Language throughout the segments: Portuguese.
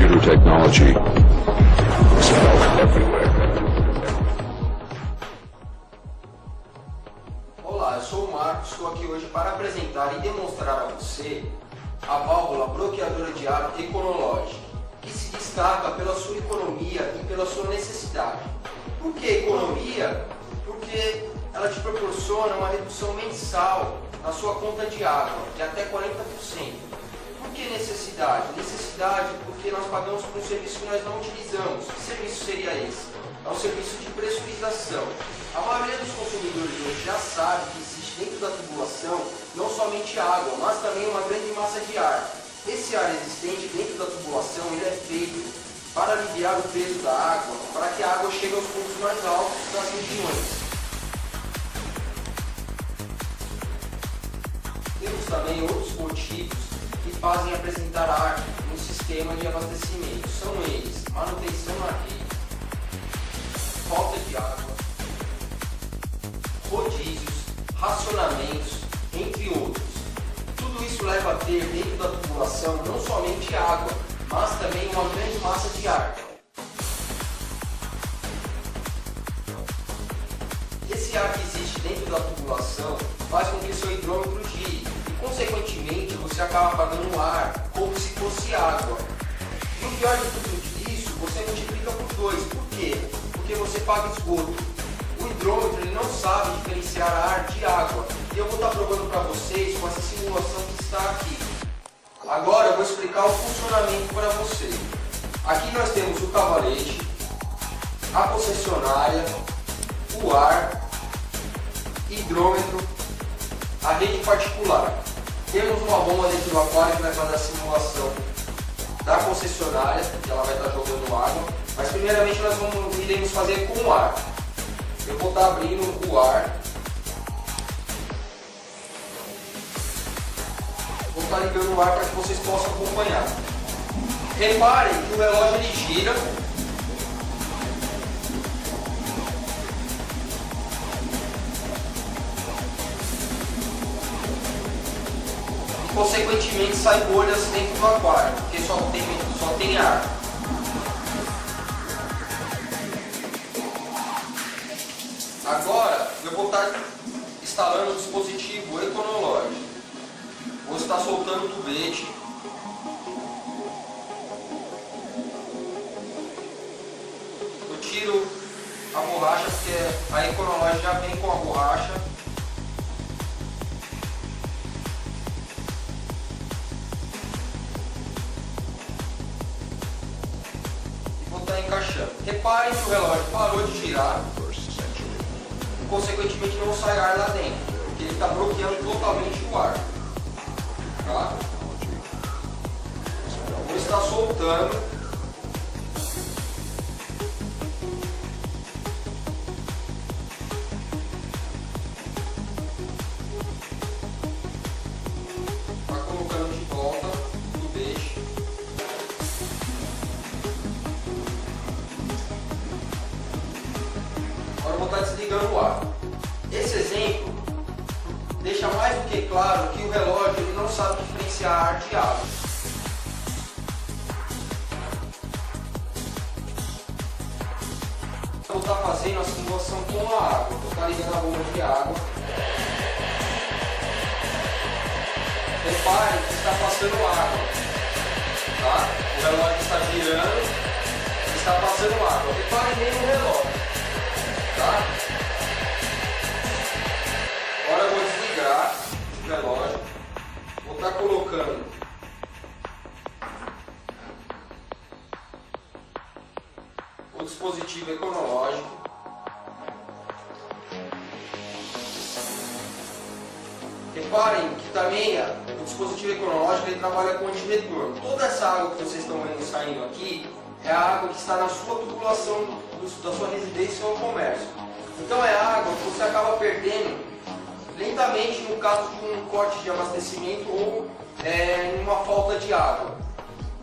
computer technology is felt everywhere. Olá, eu sou o Marcos, estou aqui hoje para apresentar e demonstrar a você a válvula bloqueadora de ar Econologic, que se destaca pela sua economia e pela sua necessidade. Por que economia? Porque ela te proporciona uma redução mensal na sua conta de água, de até 40%. Por que necessidade? Necessidade porque nós pagamos por um serviço que nós não utilizamos. Que serviço seria esse? É um serviço de pressurização. A maioria dos consumidores hoje já sabe que existe dentro da tubulação não somente água, mas também uma grande massa de ar. Esse ar existente dentro da tubulação ele é feito para aliviar o peso da água, para que a água chegue aos pontos mais altos das regiões. Temos também outros motivos que fazem apresentar ar no sistema de abastecimento. São eles: manutenção na rede, falta de água, rodízios, racionamentos, entre outros. Tudo isso leva a ter dentro da tubulação não somente água, mas também uma grande massa de ar. Esse ar que existe dentro da tubulação faz com que seu hidrômetro gire e, consequentemente, você acaba pagando ar como se fosse água. E o pior de tudo isso, você multiplica por 2. Por quê? Porque você paga esgoto. O hidrômetro ele não sabe diferenciar ar de água. E eu vou estar provando para vocês com essa simulação que está aqui. Agora eu vou explicar o funcionamento para você. Aqui nós temos o cavalete, a concessionária, o ar, hidrômetro, a rede particular. Temos uma bomba dentro do aquário que vai fazer a simulação da concessionária, que ela vai estar jogando água. Mas primeiramente nós iremos fazer com o ar. Eu vou estar abrindo o ar. Vou estar ligando o ar para que vocês possam acompanhar. Reparem que o relógio ele gira. E consequentemente sai bolhas dentro do aquário, porque só tem ar. Agora eu vou estar instalando o dispositivo Econologic. Vou estar soltando o tubete. Eu tiro a borracha, porque a Econologic já vem com a borracha. E vou estar encaixando. Reparem que o relógio parou de girar. Consequentemente não sai ar lá dentro, porque ele está bloqueando totalmente o ar. Tá? Vou estar soltando. Está colocando de volta no peixe. Agora eu vou estar desligando o ar. Esse exemplo deixa mais do que claro que o relógio ele não sabe diferenciar ar de água. Eu vou estar fazendo a simulação com a água. Vou estar ligando a bomba de água. Reparem que está passando água. Tá? O relógio está girando e está passando água. Reparem bem no relógio. Tá? Agora eu vou desligar o relógio, vou estar colocando o dispositivo Econologic. Reparem que também o dispositivo Econologic ele trabalha com antirretorno. Toda essa água que vocês estão vendo saindo aqui é a água que está na sua tubulação da sua residência ou comércio. Então é água que você acaba perdendo lentamente no caso de um corte de abastecimento ou numa falta de água,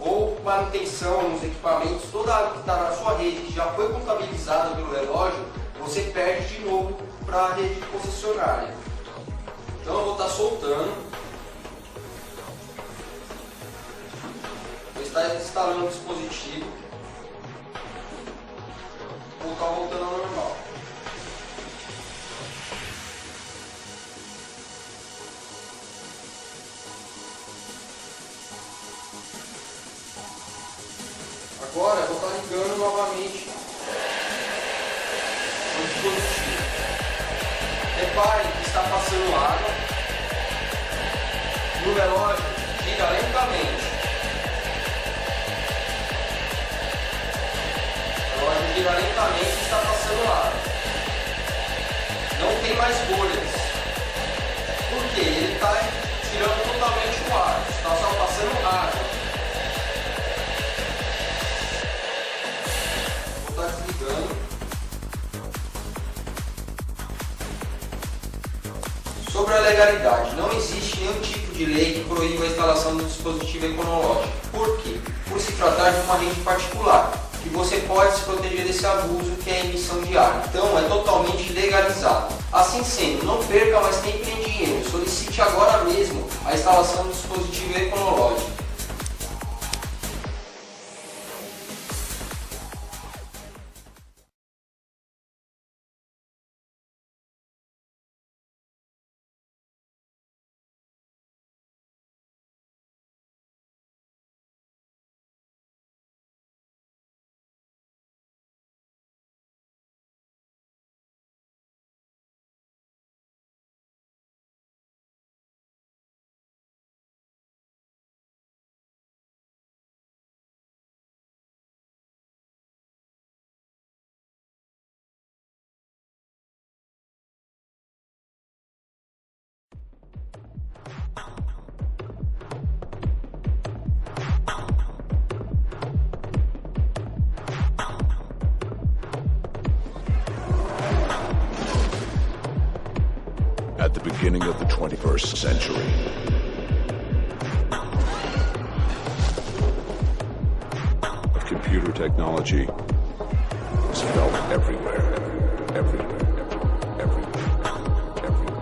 ou manutenção nos equipamentos. Toda a água que está na sua rede, que já foi contabilizada pelo relógio, você perde de novo para a rede concessionária. Então eu vou estar soltando. Vou estar está instalando o dispositivo. Vou estar voltando ao normal. Agora eu vou estar ligando novamente o dispositivo. Repare que está passando água e o relógio gira lentamente. O relógio gira lentamente e está passando água. Não tem mais bolhas. Por quê? Ele está tirando totalmente o ar. Está só passando água. Vou estar desligando. Sobre a legalidade, não existe nenhum tipo de lei que proíba a instalação do dispositivo ecológico. Por quê? Por se tratar de uma rede particular, que você pode se proteger desse abuso que é a emissão de ar. Então é totalmente legalizado. Assim sendo, não perca mais tempo nem dinheiro. Solicite agora mesmo a instalação do dispositivo ecológico. At the beginning of the 21st century, computer technology is felt everywhere, everywhere, everywhere, everywhere, everywhere.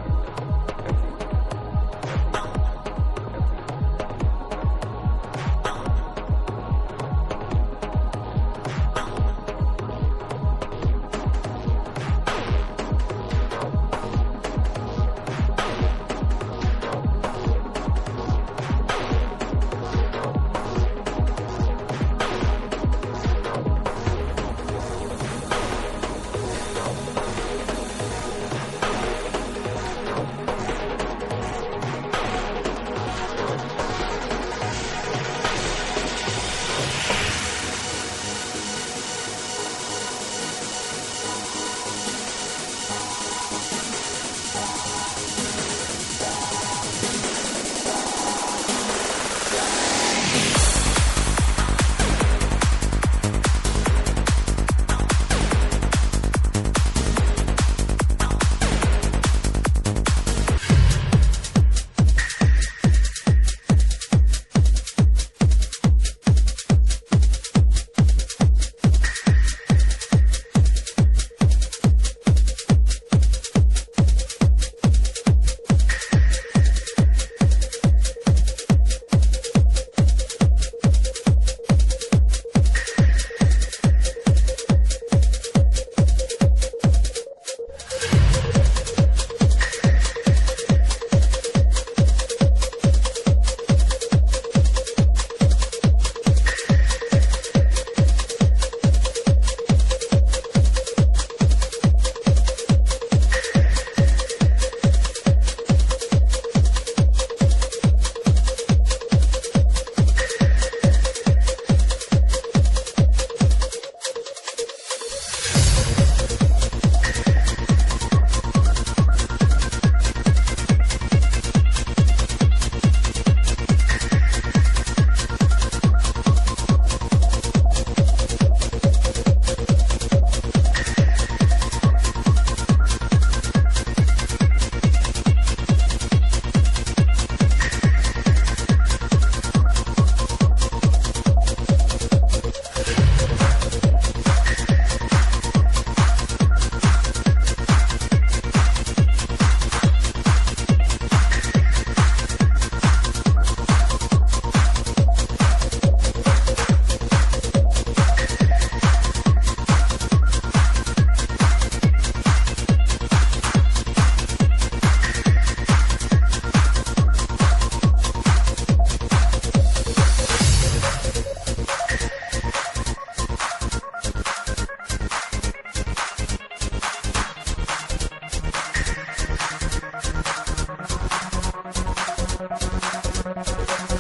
Música